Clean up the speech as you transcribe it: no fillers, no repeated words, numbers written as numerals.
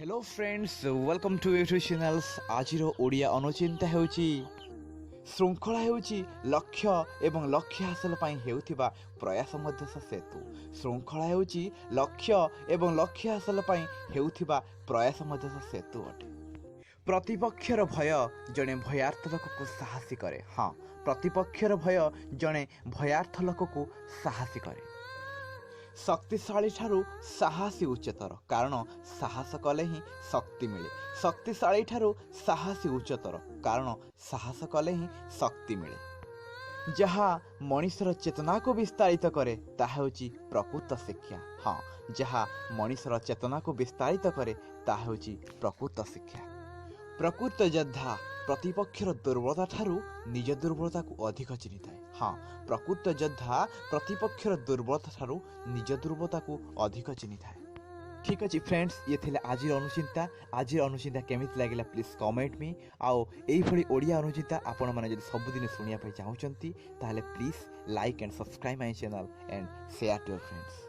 Hello friends welcome to YouTube channels आज ओडिया अनुचिंता हेउची श्रृंखला हेउची लक्ष्य एवं लक्ष्य हासिल पई हेउथिबा प्रयास मध्य सेतु श्रृंखला हेउची लक्ष्य एवं लक्ष्य हासिल पई हेउथिबा प्रयास मध्य सेतु अटे। प्रतिपक्षर भय जड़े भयार्थ लोक को साहसी करे। हाँ, प्रतिपक्षर भय जड़े भयार्थ लोक को साहसी करे। शक्तिशाली ठारू साहसी उच्चतर, कारण साहस कले ही शक्ति मिले। शक्तिशाली ठारू साहसी उच्चतर, कारण साहस कले ही शक्ति मिले। जहा मनुष्यर चेतना को विस्तारित करे ताहा होची प्रकृत शिक्षा। हाँ, जहा मनुष्यर चेतना को विस्तारित करे ताहा होची प्रकृत शिक्षा। प्रकृत योद्धा प्रतिपक्षर दुर्बलता ठारू निज दुर्बलता को अधिक चिन्हि थाए। हाँ, प्रकृत योद्धा प्रतिपक्षर दुर्बलता ठारू निज दुर्बलता को अधिक चिन्हि थाए। ठीक अच्छे फ्रेंड्स, ये थे आज अनुचिंता। आज अनुचिंता केमिति लगिला प्लीज कमेंट मी। आउ एई ओडिया अनुचिंता आपण माने जदि सबुदिन शुणिया चाहूचंती ताहले please like and subscribe my channel and share to your friends.